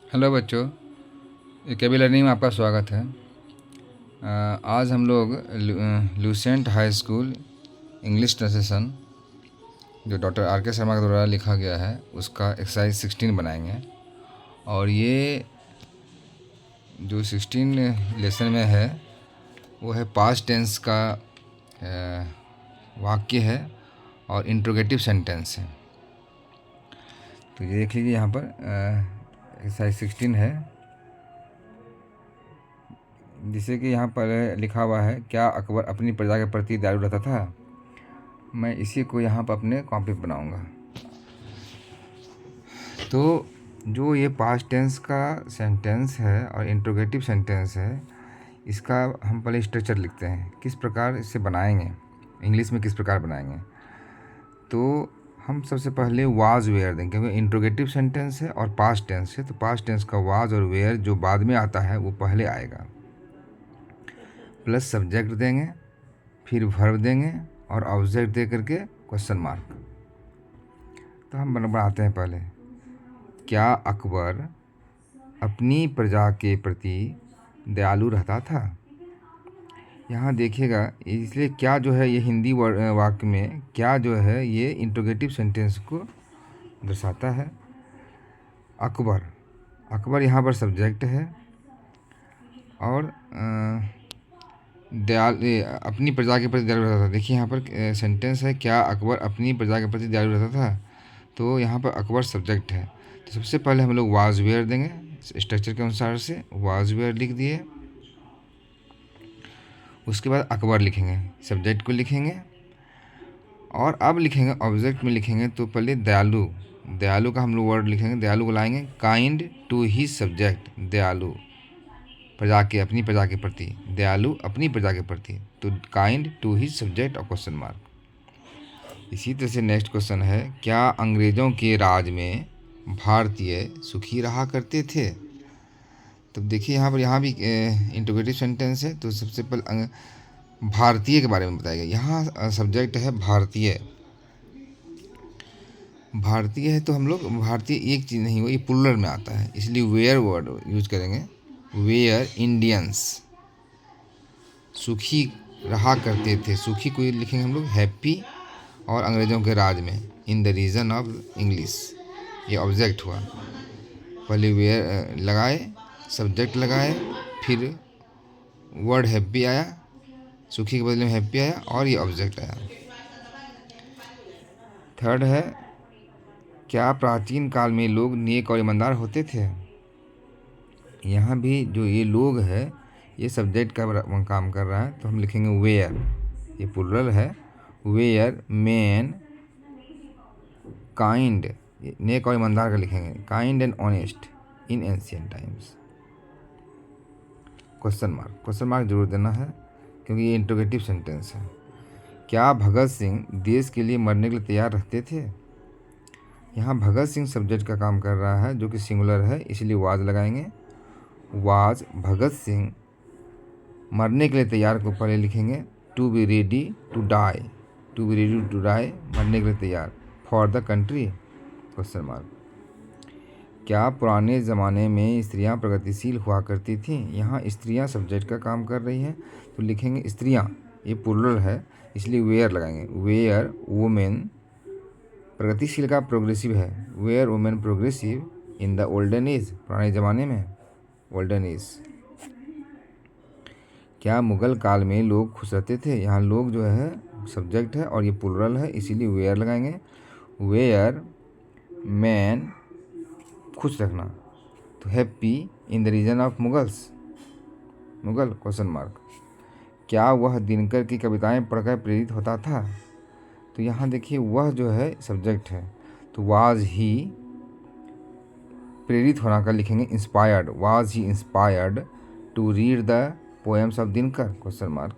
Hello बच्चों, केबी learning में आपका स्वागत है। आज हम लोग Lucent high school English translation जो डॉक्टर आर के शर्मा के द्वारा लिखा गया है उसका एक्सरसाइज 16 बनाएंगे। और ये जो 16 लेसन में है वो है पास्ट टेंस का वाक्य है और इंट्रोगेटिव सेंटेंस है। तो ये देख लीजिए, यहाँ पर एक्सरसाइज 16 है, जिसे कि यहाँ पर लिखा हुआ है, क्या अकबर अपनी प्रजा के प्रति दयालु रहता था। मैं इसी को यहाँ पर अपने कॉपी पर बनाऊँगा। तो जो ये पास्ट टेंस का सेंटेंस है और इंट्रोगेटिव सेंटेंस है, इसका हम पहले स्ट्रक्चर लिखते हैं, किस प्रकार इसे बनाएंगे, इंग्लिश में किस प्रकार बनाएंगे। तो हम सबसे पहले वाज वेयर देंगे, क्योंकि इंट्रोगेटिव सेंटेंस है और पास्ट टेंस है। तो पास्ट टेंस का वाज और वेयर जो बाद में आता है वो पहले आएगा, प्लस सब्जेक्ट देंगे, फिर वर्ब देंगे और ऑब्जेक्ट दे करके क्वेश्चन मार्क। तो हम बनाते हैं पहले, क्या अकबर अपनी प्रजा के प्रति दयालु रहता था। यहाँ देखिएगा, इसलिए क्या जो है ये हिंदी वाक्य में क्या जो है ये इंट्रोगेटिव सेंटेंस को दर्शाता है। अकबर, अकबर यहाँ पर सब्जेक्ट है और अपनी प्रजा के प्रति दयालु रहता था। देखिए यहाँ पर सेंटेंस है, क्या अकबर अपनी प्रजा के प्रति दयालु रहता था। तो यहाँ पर अकबर सब्जेक्ट है। तो सबसे पहले हम लोग वाज वेयर देंगे, स्ट्रक्चर के अनुसार से वाज वेयर लिख दिए। उसके बाद अकबर लिखेंगे, सब्जेक्ट को लिखेंगे और अब लिखेंगे ऑब्जेक्ट में लिखेंगे। तो पहले दयालु, दयालु का हम लोग वर्ड लिखेंगे, दयालु को लाएंगे काइंड टू ही सब्जेक्ट, दयालु प्रजा के, अपनी प्रजा के प्रति, दयालु अपनी प्रजा के प्रति, तो काइंड टू ही सब्जेक्ट और क्वेश्चन मार्क। इसी तरह से नेक्स्ट क्वेश्चन है, क्या अंग्रेज़ों के राज में भारतीय सुखी रहा करते थे। तब देखिए यहाँ भी इंट्रोगेटिव सेंटेंस है। तो सबसे पहले भारतीय के बारे में बताया गया। यहाँ सब्जेक्ट है भारतीय, भारतीय है तो हम लोग भारतीय एक चीज़ नहीं हो, ये प्लूरल में आता है, इसलिए वेयर वर्ड यूज करेंगे। वेयर इंडियंस सुखी रहा करते थे, सुखी को लिखेंगे हम लोग हैप्पी, और अंग्रेज़ों के राज में in the reason of English, ये ऑब्जेक्ट हुआ। पहले वेयर लगाए, सब्जेक्ट लगाए, फिर वर्ड हैप्पी आया, सुखी के बदले में हैप्पी आया और ये ऑब्जेक्ट आया। थर्ड है, क्या प्राचीन काल में लोग नेक और ईमानदार होते थे। यहाँ भी जो ये लोग है ये सब्जेक्ट का काम कर रहा है, तो हम लिखेंगे वेयर, ये प्लूरल है, वेयर मैन काइंड, नेक और ईमानदार का लिखेंगे kind and honest in ancient times. Question mark जरूर देना है क्योंकि ये इंट्रोगेटिव सेंटेंस है। क्या भगत सिंह देश के लिए मरने के लिए तैयार रहते थे। यहाँ भगत सिंह सब्जेक्ट का काम कर रहा है जो कि सिंगुलर है, इसलिए वाज लगाएंगे। वाज भगत सिंह मरने के लिए तैयार को पहले लिखेंगे to be ready to die, to be ready to die मरने के लिए तैयार, for the country question mark. क्या पुराने ज़माने में स्त्रियां प्रगतिशील हुआ करती थीं। यहाँ स्त्रियां सब्जेक्ट का काम कर रही हैं, तो लिखेंगे स्त्रियां, ये प्लूरल है इसलिए वेयर लगाएंगे। वेयर वुमेन, प्रगतिशील का प्रोग्रेसिव है, where women progressive in the olden age, पुराने ज़माने में, ओल्डन एज। क्या मुग़ल काल में लोग खुश रहते थे। यहाँ लोग जो है सब्जेक्ट है और ये प्लूरल है, इसीलिए वेयर लगाएंगे। वेयर मैन खुश रखना, तो happy in the reason of Mughals, Mughal question mark. क्या वह दिनकर की कविताएं पढ़कर प्रेरित होता था। तो यहाँ देखिए वह जो है सब्जेक्ट है, तो वाज ही, प्रेरित होना का लिखेंगे inspired, was he inspired to read the poems of Dinkar question mark.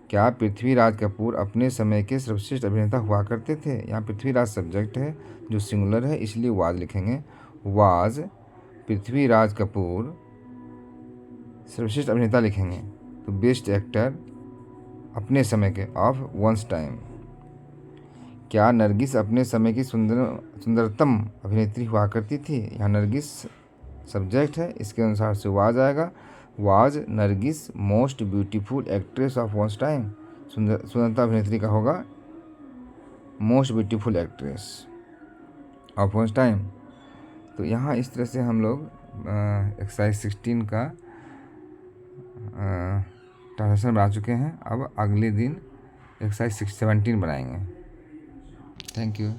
क्या पृथ्वीराज कपूर अपने समय के सर्वश्रेष्ठ अभिनेता हुआ करते थे। यहाँ पृथ्वीराज सब्जेक्ट है जो सिंगुलर है, इसलिए वाज लिखेंगे। वाज पृथ्वीराज कपूर सर्वश्रेष्ठ अभिनेता लिखेंगे, तो बेस्ट एक्टर अपने समय के, ऑफ वंस टाइम। क्या नरगिस अपने समय की सुंदरतम अभिनेत्री हुआ करती थी। यहाँ नरगिस सब्जेक्ट है, इसके अनुसार से वाज आएगा। Was Nargis most beautiful actress of once time, सुंदरता अभिनेत्री का होगा most beautiful actress of once time. तो यहाँ इस तरह से हम लोग एक्सरसाइज 16 का ट्रांजेक्शन बना चुके हैं। अब अगले दिन एक्सरसाइज 17 बनाएंगे। Thank you.